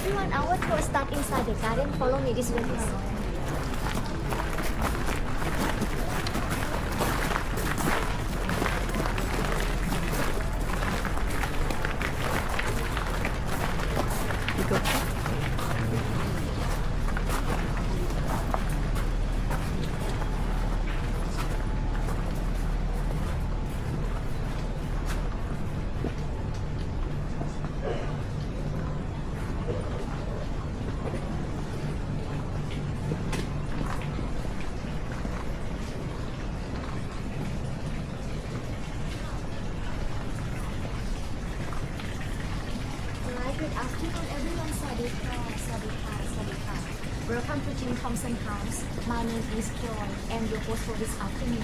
everyone, our tour start inside the garden. Follow me this way, please. Good afternoon, everyone. Sadika. Welcome to Jim Thompson House. My name is Joy, and your host for this afternoon.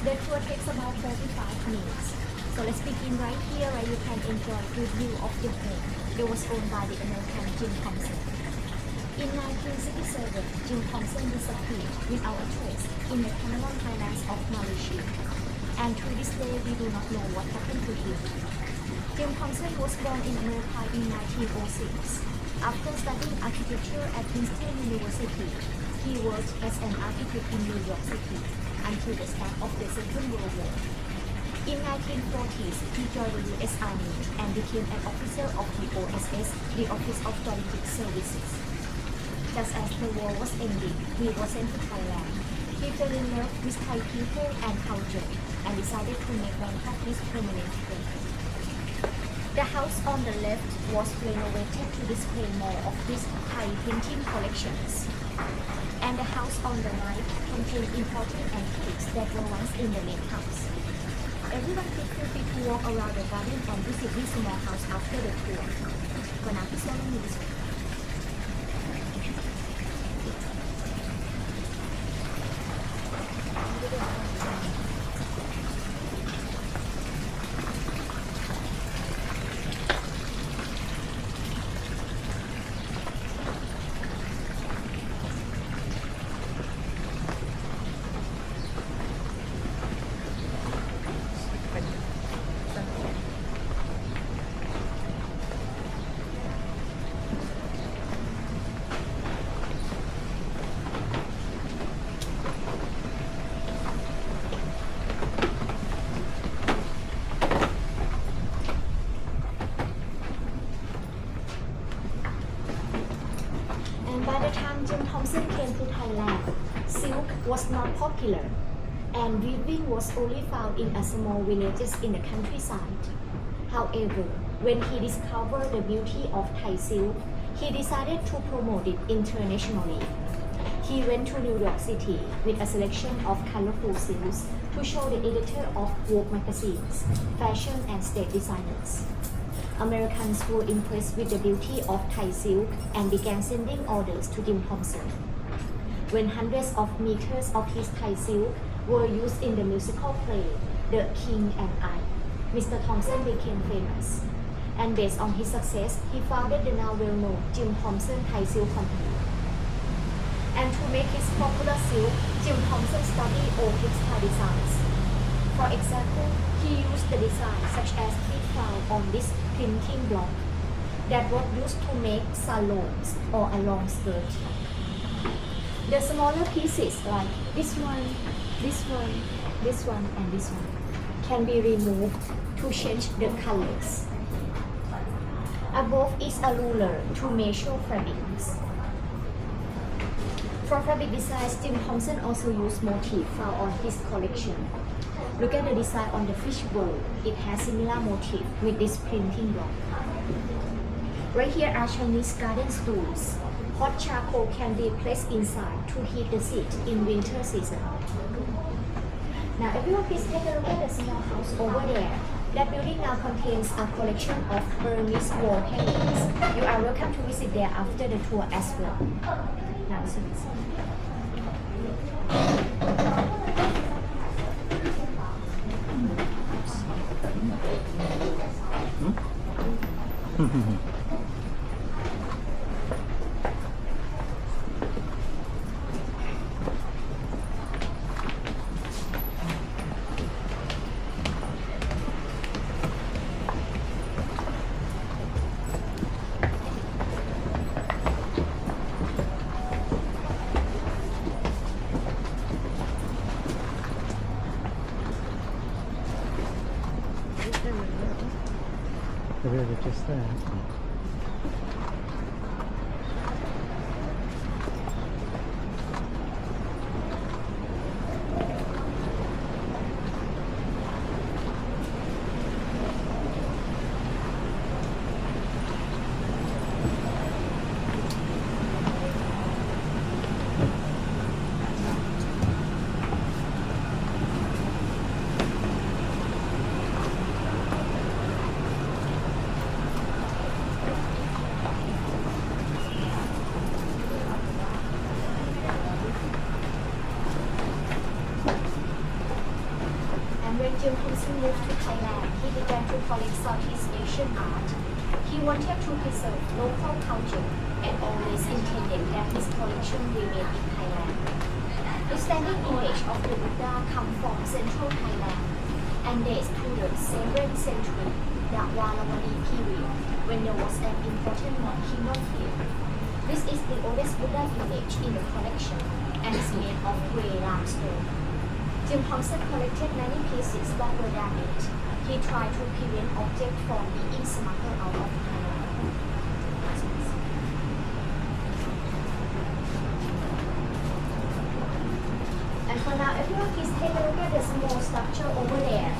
The tour takes about 45 minutes. So let's begin right here, where you can enjoy the view of the home. It was owned by the American Jim Thompson. In 1967, Jim Thompson disappeared without a trace in the Cameron Highlands of Malaysia. And to this day, we do not know what happened to him. Jim Thompson was born in America in 1906. After studying architecture at Princeton University, he worked as an architect in New York City until the start of the Second World War. In 1940s, he joined the U.S. Army and became an officer of the OSS, the Office of Strategic Services. Just as the war was ending, he was sent to Thailand. He fell in love with Thai people and culture and decided to make Bangkok his permanent home. The house on the left was renovated to display more of his Thai painting collections. And the house on the right contained important antiques that were once in the main house. Everyone feel free to walk around the garden and visit this small house after the tour. For now, please follow me this way. By the time Jim Thompson came to Thailand, silk was not popular, and weaving was only found in a small villages in the countryside. However, when he discovered the beauty of Thai silk, he decided to promote it internationally. He went to New York City with a selection of colorful silks to show the editor of Vogue magazines, fashion and state designers. Americans were impressed with the beauty of Thai silk and began sending orders to Jim Thompson. When hundreds of meters of his Thai silk were used in the musical play The King and I, Mr. Thompson became famous. And based on his success, he founded the now well-known Jim Thompson Thai Silk Company. And to make his popular silk, Jim Thompson studied old textile designs. For example, he used the design such as we found on this printing block that was used to make salons or a long skirt. The smaller pieces like this one, and this one can be removed to change the colors. Above is a ruler to measure fabrics. For fabric designs, Jim Thompson also used motifs found on his collection. Look at the design on the fish bowl. It has similar motif with this printing block. Right here are Chinese garden stools. Hot charcoal can be placed inside to heat the seat in winter season. Now everyone please take a look at the small house over there. That building now contains a collection of Burmese wall hangings. You are welcome to visit there after the tour as well. Now see this. the river just there. When Jim Thompson moved to Thailand, he began to collect Southeast Asian art. He wanted to preserve local culture and always intended that his collection remain in Thailand. The standing image of the Buddha come from central Thailand and dates to the 7th century, the Walamani period, when there was an important kingdom here. This is the oldest Buddha image in the collection and is made of grey limestone. Jim Thompson collected many pieces longer than it. He tried to prevent objects from being smuggled out of Thailand. And for now, everyone please take a look at the small structure over there.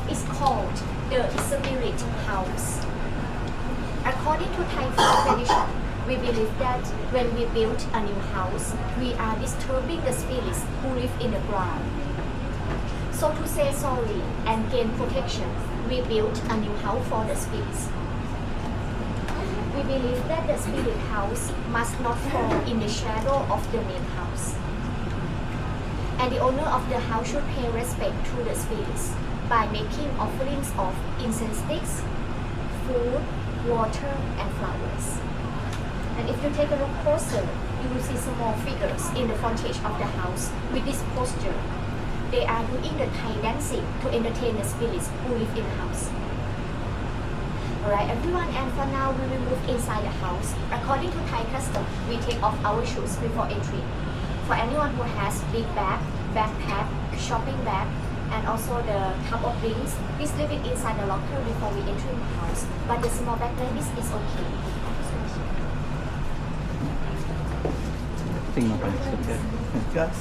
It's called the Spirit House. According to Thai tradition, we believe that when we build a new house, we are disturbing the spirits who live in the ground. So to say sorry and gain protection, we built a new house for the spirits. We believe that the spirit house must not fall in the shadow of the main house. And the owner of the house should pay respect to the spirits by making offerings of incense sticks, food, water, and flowers. And if you take a look closer, you will see small figures in the frontage of the house with this posture. They are doing the Thai dancing to entertain the spirits who live in the house. Alright everyone, and for now we will move inside the house. According to Thai custom, we take off our shoes before entry. For anyone who has big bag, backpack, shopping bag, and also the cup of drinks, please leave it inside the locker before we enter the house. But the small bag like this is okay. Tingnan pa. Gus.